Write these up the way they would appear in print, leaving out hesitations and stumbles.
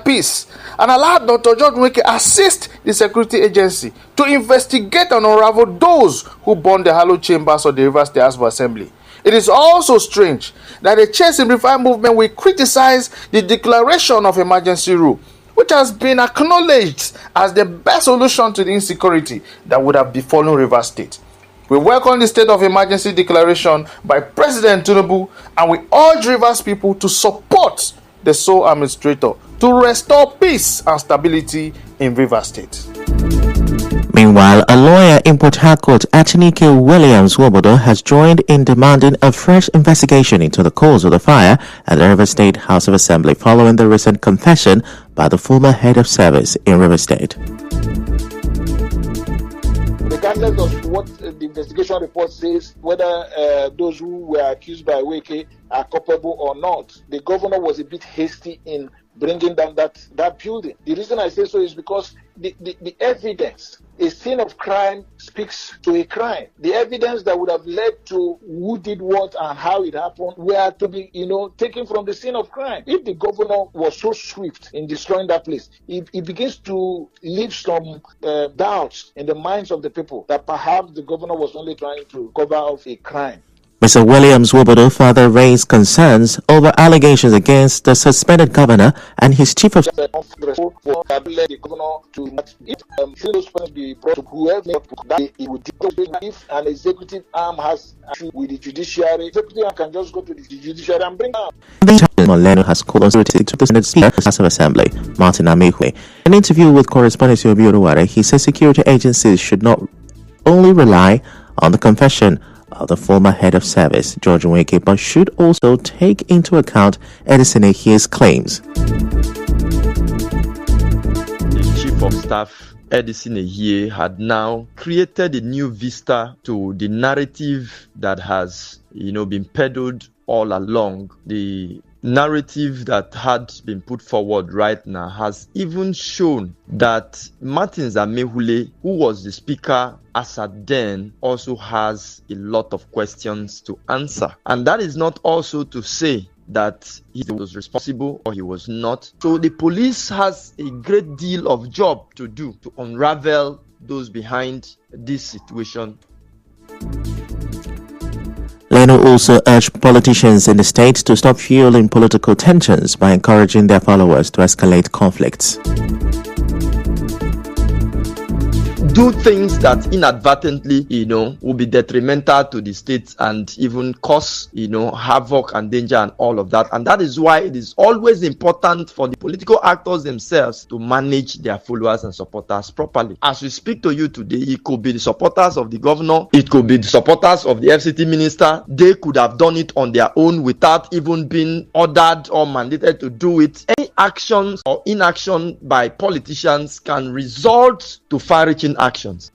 peace and allowed Dr. George Nweke assist the security agency to investigate and unravel those who burned the hallowed chambers of the Rivers State House of Assembly. It is also strange that the Change Simplify movement will criticize the declaration of emergency rule, which has been acknowledged as the best solution to the insecurity that would have befallen Rivers State. We welcome the state of emergency declaration by President Tinubu, and we urge Rivers people to support the sole administrator to restore peace and stability in Rivers State. Meanwhile, a lawyer in Port Harcourt, Achinike Williams Wobodo, has joined in demanding a fresh investigation into the cause of the fire at the Rivers State House of Assembly following the recent confession by the former head of service in Rivers State. Regardless of what the investigation report says, whether those who were accused by Nweke are culpable or not, the governor was a bit hasty in bringing down that building. The reason I say so is because the evidence, a scene of crime speaks to a crime. The evidence that would have led to who did what and how it happened were to be, taken from the scene of crime. If the governor was so swift in destroying that place, it begins to leave some doubts in the minds of the people that perhaps the governor was only trying to cover up a crime. Mr. Williams Wobodo further raised concerns over allegations against the suspended governor and his chief of the governor to be brought to whoever it would if an executive arm has issue with the judiciary, executive arm can just go to the judiciary and bring out. Moleno has called on to the Senate Speaker of the House of Assembly, Martin Amehwe. In an interview with correspondent Yobi Oduware, he says security agencies should not only rely on the confession of the former head of service, George Nweke, but should also take into account Edison Ehie's claims. The Chief of Staff, Edison Ehie, had now created a new vista to the narrative that has, been peddled all along. The narrative that had been put forward right now has even shown that Martins Amehule, who was the speaker as at then, also has a lot of questions to answer. And that is not also to say that he was responsible or he was not. So the police has a great deal of job to do to unravel those behind this situation. Leno also urged politicians in the state to stop fueling political tensions by encouraging their followers to escalate conflicts. Do things that inadvertently, will be detrimental to the state and even cause, havoc and danger and all of that. And that is why it is always important for the political actors themselves to manage their followers and supporters properly. As we speak to you today, it could be the supporters of the governor, it could be the supporters of the FCT minister. They could have done it on their own without even being ordered or mandated to do it. Any actions or inaction by politicians can result to far-reaching actions.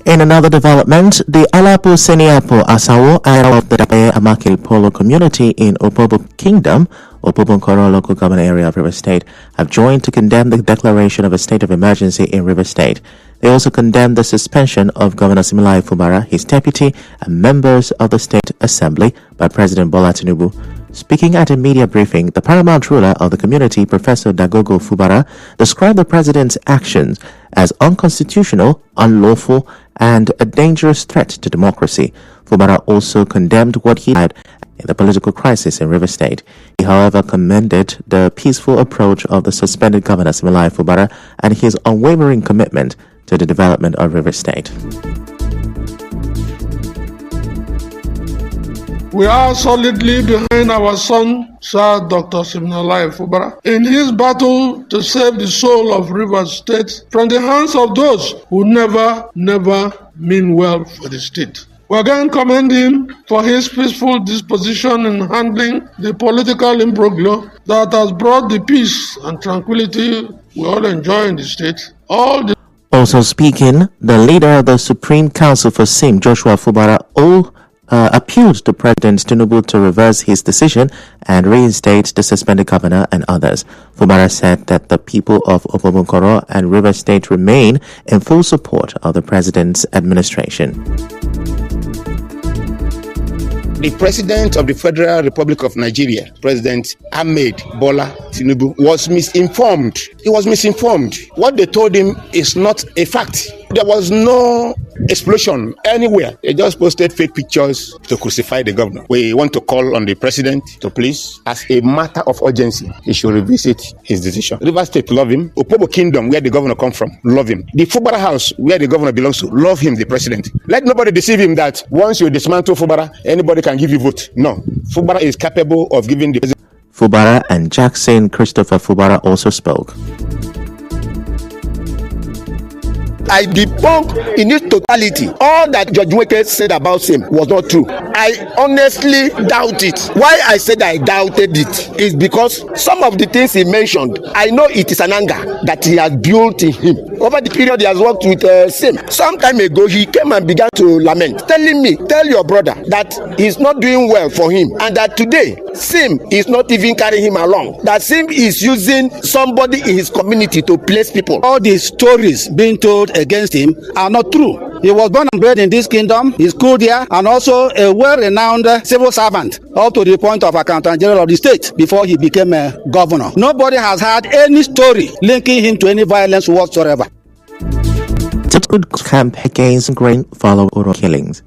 In another development, the Alapo Seniapo Asawo area of the Dapaye Amakil Polo community in Opobo Kingdom, Opobo Nkoro local government area of River State, have joined to condemn the declaration of a state of emergency in River State. They also condemned the suspension of Governor Similai Fubara, his deputy, and members of the State Assembly by President Bola Tinubu. Speaking at a media briefing, the paramount ruler of the community, Professor Dagogo Fubara, described the president's actions as unconstitutional, unlawful, and a dangerous threat to democracy. Fubara also condemned what he had in the political crisis in River State. He, however, commended the peaceful approach of the suspended Governor Similai Fubara and his unwavering commitment to the development of River State. We are solidly behind our son, Sir Dr. Siminalayi Fubara, in his battle to save the soul of Rivers State from the hands of those who never mean well for the state. We again commend him for his peaceful disposition in handling the political imbroglio that has brought the peace and tranquility we all enjoy in the state. Also speaking, the leader of the Supreme Council for SIM, Joshua Fubara, appealed to President Tinubu to reverse his decision and reinstate the suspended governor and others. Fubara said that the people of Opobo Nkoro and River State remain in full support of the president's administration. The President of the Federal Republic of Nigeria, President Ahmed Bola Tinubu, was misinformed. He was misinformed. What they told him is not a fact. There was no explosion anywhere. They just posted fake pictures to crucify the governor. We want to call on the president to please, as a matter of urgency, he should revisit his decision. Rivers State, love him. Opobo Kingdom, where the governor come from, love him. The Fubara House, where the governor belongs to, love him, the president. Let nobody deceive him that once you dismantle Fubara, anybody can give you vote. No. Fubara is capable of giving the president. Fubara and Jackson Christopher Fubara also spoke. I debunk in its totality all that Judge Nweke said about him was not true. I honestly doubt it. Why I said I doubted it is because some of the things he mentioned, I know it is an anger that he has built in him. Over the period he has worked with Sim, some time ago he came and began to lament, telling me, tell your brother that he's not doing well for him, and that today Sim is not even carrying him along. That Sim is using somebody in his community to place people. All these stories being told against him are not true. He was born and bred in this kingdom, he's schooled here, and also a well-renowned civil servant, up to the point of Accountant General of the state before he became a governor. Nobody has had any story linking him to any violence whatsoever. Good camp against grain follow oral killings.